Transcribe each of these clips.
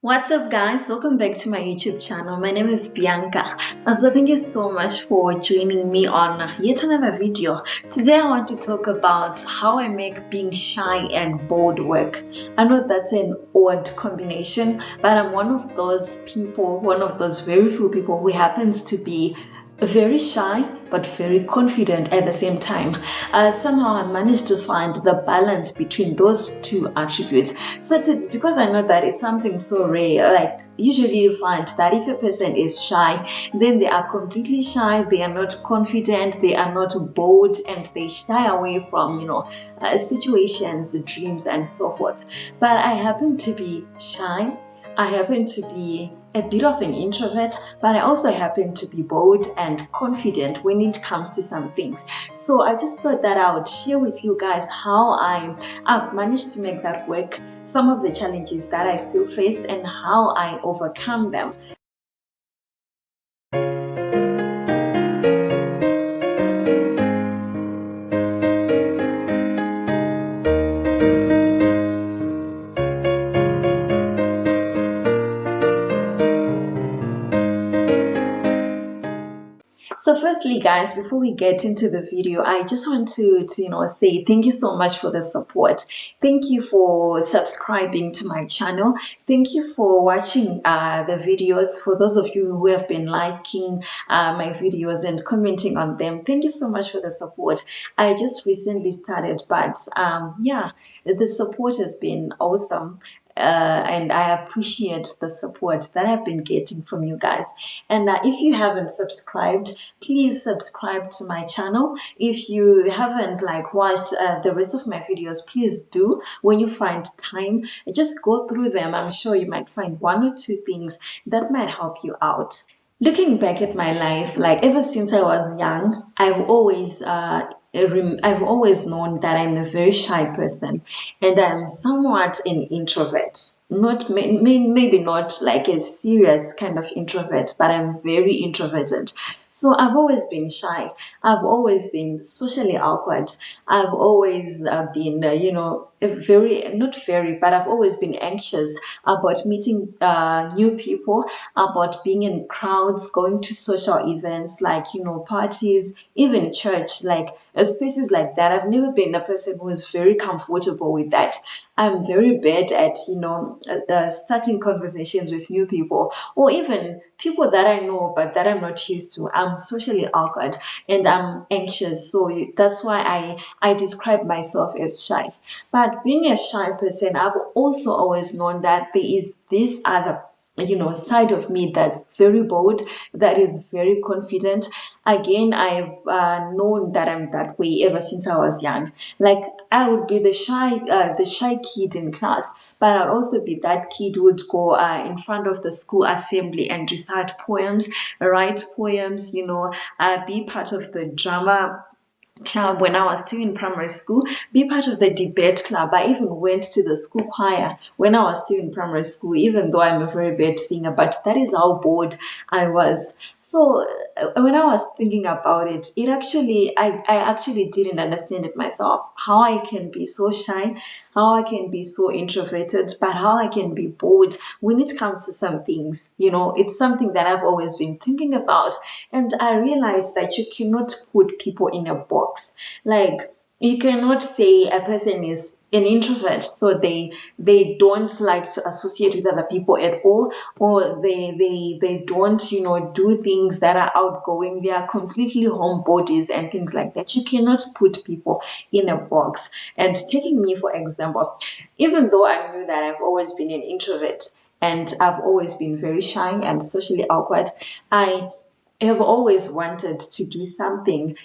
What's up guys, welcome back to my YouTube channel. My name is Bianca. So thank you so much for joining me on yet another video. Today I want to talk about how I make being shy and bold work. I know that's an odd combination, but I'm one of those people, one of those very few people who happens to be very shy but very confident at the same time. Somehow I managed to find the balance between those two attributes. Because I know that it's something so rare. Like usually you find that if a person is shy, then they are completely shy, they are not confident, they are not bold, and they shy away from situations, dreams, and so forth. But I happen to be shy. I happen to be a bit of an introvert, but I also happen to be bold and confident when it comes to some things. So I just thought that I would share with you guys how I've managed to make that work, some of the challenges that I still face, and how I overcome them. So firstly guys, before we get into the video, I just want to say thank you so much for the support. Thank you for subscribing to my channel. Thank you for watching the videos. For those of you who have been liking my videos and commenting on them, thank you so much for the support. I just recently started, but yeah, the support has been awesome. And I appreciate the support that I've been getting from you guys. And if you haven't subscribed, please subscribe to my channel. If you haven't watched the rest of my videos, please do. When you find time, just go through them. I'm sure you might find one or two things that might help you out. Looking back at my life, like ever since I was young, I've always known that I'm a very shy person, and I'm somewhat an introvert. Not maybe not like a serious kind of introvert, but I'm very introverted. So I've always been shy. I've always been socially awkward. I've always been, but I've always been anxious about meeting new people, about being in crowds, going to social events like, parties, even church, like spaces like that. I've never been a person who is very comfortable with that. I'm very bad at, starting conversations with new people, or even people that I know but that I'm not used to. I'm socially awkward and I'm anxious. So that's why I describe myself as shy. But being a shy person, I've also always known that there is this other side of me that's very bold, that is very confident. Again, I've known that I'm that way ever since I was young. Like I would be the shy kid in class, but I'd also be that kid who would go in front of the school assembly and recite poems, write poems, be part of the drama club when I was still in primary school, be part of the debate club. I even went to the school choir when I was still in primary school, even though I'm a very bad singer, but that is how bored I was. So when I was thinking about it, I actually didn't understand it myself, how I can be so shy, how I can be so introverted, but how I can be bold when it comes to some things. It's something that I've always been thinking about. And I realized that you cannot put people in a box. Like, you cannot say a person is an introvert, so they don't like to associate with other people at all, or they don't do things that are outgoing. They are completely homebodies and things like that. You cannot put people in a box. And taking me for example, even though I knew that I've always been an introvert and I've always been very shy and socially awkward, I have always wanted to do something,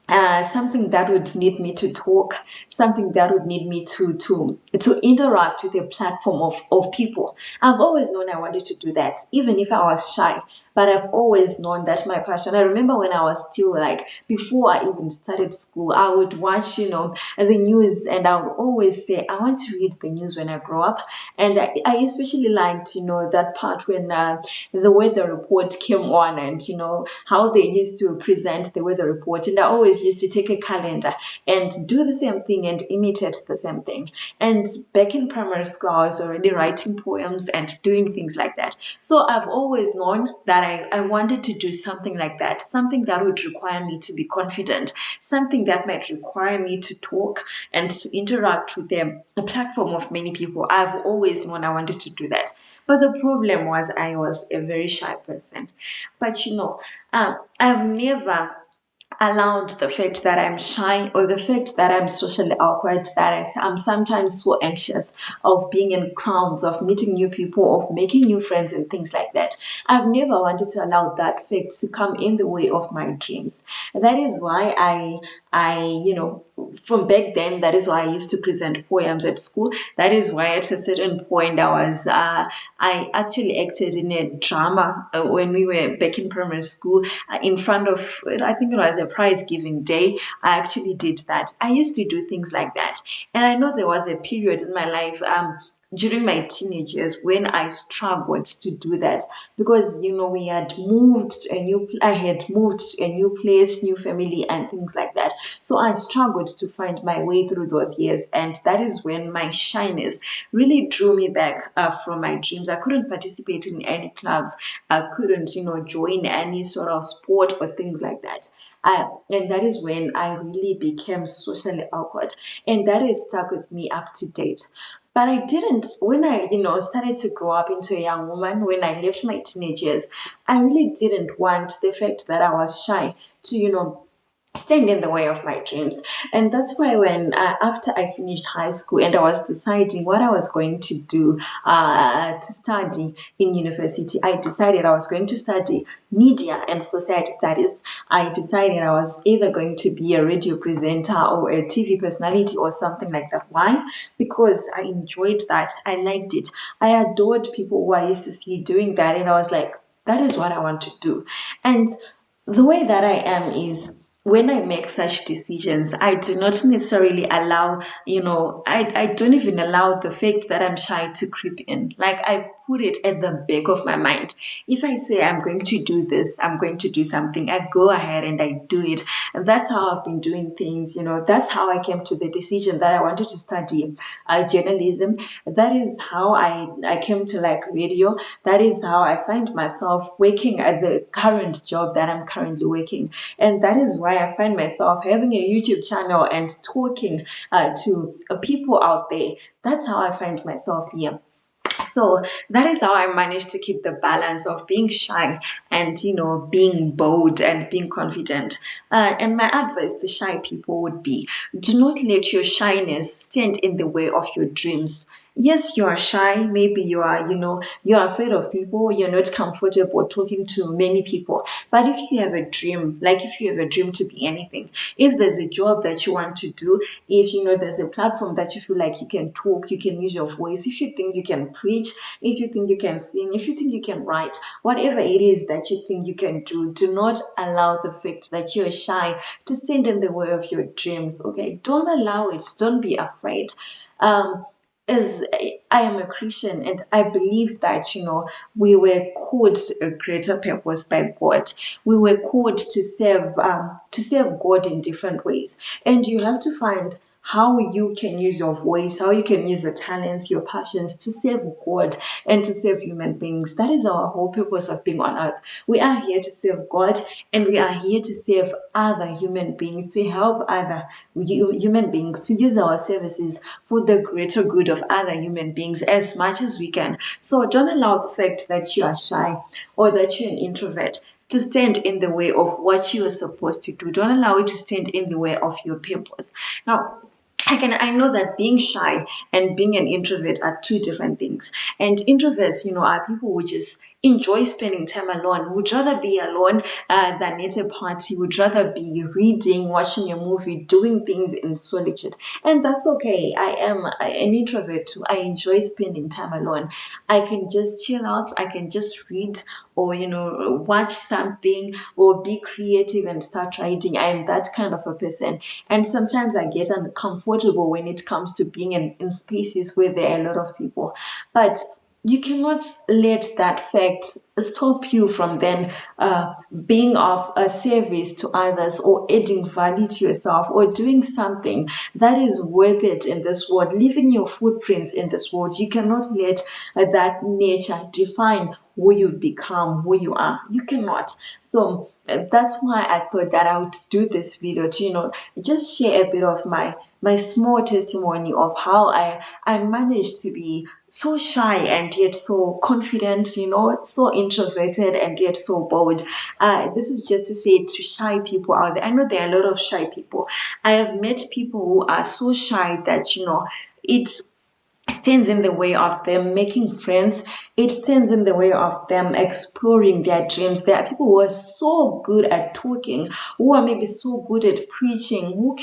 something that would need me to talk, something that would need me to interact with a platform of people. I've always known I wanted to do that, even if I was shy. but I've always known that my passion. I remember when I was still like, before I even started school, I would watch, the news, and I would always say, I want to read the news when I grow up. And I especially liked, that part when the weather report came on, and, how they used to present the weather report. And I always used to take a calendar and do the same thing and imitate the same thing. And back in primary school, I was already writing poems and doing things like that. So I've always known that I wanted to do something like that, something that would require me to be confident, something that might require me to talk and to interact with a platform of many people. I've always known I wanted to do that. But the problem was I was a very shy person. But I've never allowed the fact that I'm shy or the fact that I'm socially awkward, that I'm sometimes so anxious of being in crowds, of meeting new people, of making new friends and things like that. I've never wanted to allow that fact to come in the way of my dreams. That is why from back then, that is why I used to present poems at school. That is why at a certain point I actually acted in a drama when we were back in primary school in front of, I think it was a prize giving day. I actually did that. I used to do things like that. And I know there was a period in my life, during my teenage years, when I struggled to do that, because we had moved to a new I had moved to a new place, new family and things like that. So I struggled to find my way through those years, and that is when my shyness really drew me back from my dreams. I couldn't participate in any clubs. I couldn't join any sort of sport or things like that. And that is when I really became socially awkward, and that is stuck with me up to date. But I didn't, when I, started to grow up into a young woman, when I left my teenage years, I really didn't want the fact that I was shy to, stand in the way of my dreams. And that's why when after I finished high school and I was deciding what I was going to do to study in university, I decided I was going to study media and society studies. I decided I was either going to be a radio presenter or a TV personality or something like that. Why? Because I enjoyed that. I liked it. I adored people who I used to see doing that, and I was like, that is what I want to do. And the way that I am is, when I make such decisions, I do not necessarily allow, I don't even allow the fact that I'm shy to creep in. Like, I put it at the back of my mind. If I say I'm going to do this, I'm going to do something, I go ahead and I do it. And that's how I've been doing things. That's how I came to the decision that I wanted to study journalism. That is how I came to like radio. That is how I find myself working at the current job that I'm currently working. And that is why I find myself having a YouTube channel and talking to people out there. That's how I find myself here. So that is how I managed to keep the balance of being shy and being bold and being confident. And my advice to shy people would be, do not let your shyness stand in the way of your dreams. Yes, you are shy. Maybe you're afraid of people. You're not comfortable talking to many people. But if you have a dream, like if you have a dream to be anything, if there's a job that you want to do, if there's a platform that you feel like you can talk, you can use your voice, if you think you can preach, if you think you can sing, if you think you can write, whatever it is that you think you can do not allow the fact that you're shy to stand in the way of your dreams. Okay, don't allow it. Don't be afraid. As I am a Christian, and I believe that we were called to a greater purpose by God. We were called to serve God in different ways, and you have to find how you can use your voice, how you can use your talents, your passions to serve God and to serve human beings. That is our whole purpose of being on earth. We are here to serve God, and we are here to serve other human beings, to help other human beings, to use our services for the greater good of other human beings as much as we can. So don't allow the fact that you are shy or that you're an introvert to stand in the way of what you are supposed to do. Don't allow it to stand in the way of your purpose. Now, I know that being shy and being an introvert are two different things. And introverts, are people who just enjoy spending time alone, would rather be alone than at a party, would rather be reading, watching a movie, doing things in solitude. And that's okay. I am an introvert too. I enjoy spending time alone. I can just chill out, I can just read, or watch something, or be creative and start writing. I am that kind of a person. And sometimes I get uncomfortable when it comes to being in spaces where there are a lot of people. But you cannot let that fact stop you from then being of a service to others, or adding value to yourself, or doing something that is worth it in this world, leaving your footprints in this world. You cannot let that nature define who you become, who you are. You cannot. So that's why I thought that I would do this video to just share a bit of my small testimony of how I managed to be so shy and yet so confident, so introverted and yet so bold. This is just to say to shy people out there. I know there are a lot of shy people. I have met people who are so shy that it's stands in the way of them making friends. It stands in the way of them exploring their dreams. There are people who are so good at talking, who are maybe so good at preaching,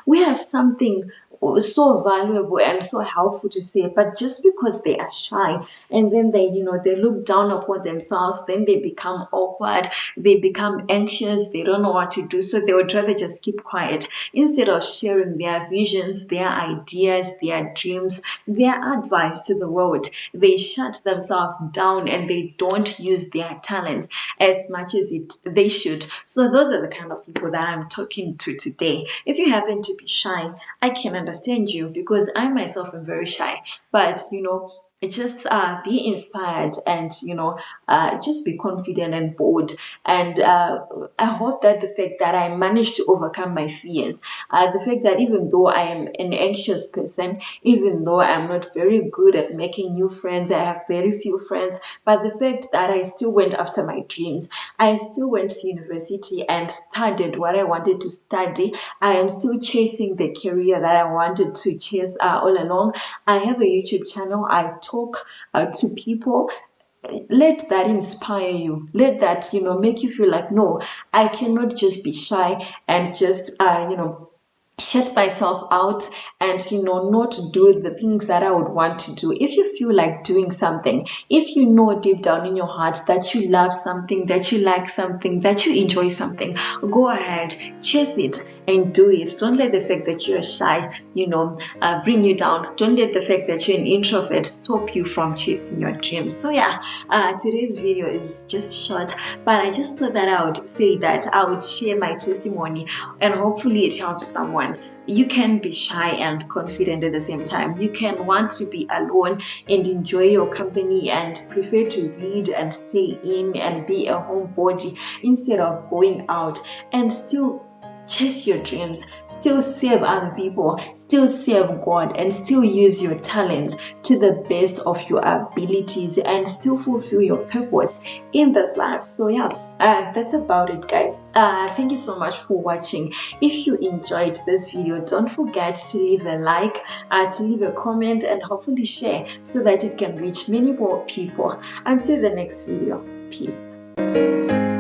we have something so valuable and so helpful to say, but just because they are shy, and then they look down upon themselves, then they become awkward, they become anxious, they don't know what to do, so they would rather just keep quiet instead of sharing their visions, their ideas, their dreams, their advice to the world. They shut themselves down and they don't use their talents as much as they should. So those are the kind of people that I'm talking to today. If you happen to be shy, I can understand you, because I myself am very shy. But just be inspired, and just be confident and bold. And I hope that the fact that I managed to overcome my fears, the fact that even though I am an anxious person, even though I'm not very good at making new friends, I have very few friends, but the fact that I still went after my dreams, I still went to university and studied what I wanted to study, I am still chasing the career that I wanted to chase all along. I have a YouTube channel. I talk to people. Let that inspire you. Let that make you feel like, no, I cannot just be shy and just shut myself out and not do the things that I would want to do. If you feel like doing something, if you know deep down in your heart that you love something, that you like something, that you enjoy something, go ahead, chase it and do it. Don't let the fact that you're shy bring you down. Don't let the fact that you're an introvert stop you from chasing your dreams. So yeah, today's video is just short, but I just thought that I would say that I would share my testimony, and hopefully it helps someone. You can be shy and confident at the same time. You can want to be alone and enjoy your company and prefer to read and stay in and be a homebody instead of going out, and still chase your dreams, still serve other people, still serve God, and still use your talents to the best of your abilities, and still fulfill your purpose in this life. So yeah, that's about it, guys. Thank you so much for watching. If you enjoyed this video, don't forget to leave a like, to leave a comment, and hopefully share so that it can reach many more people. Until the next video, peace.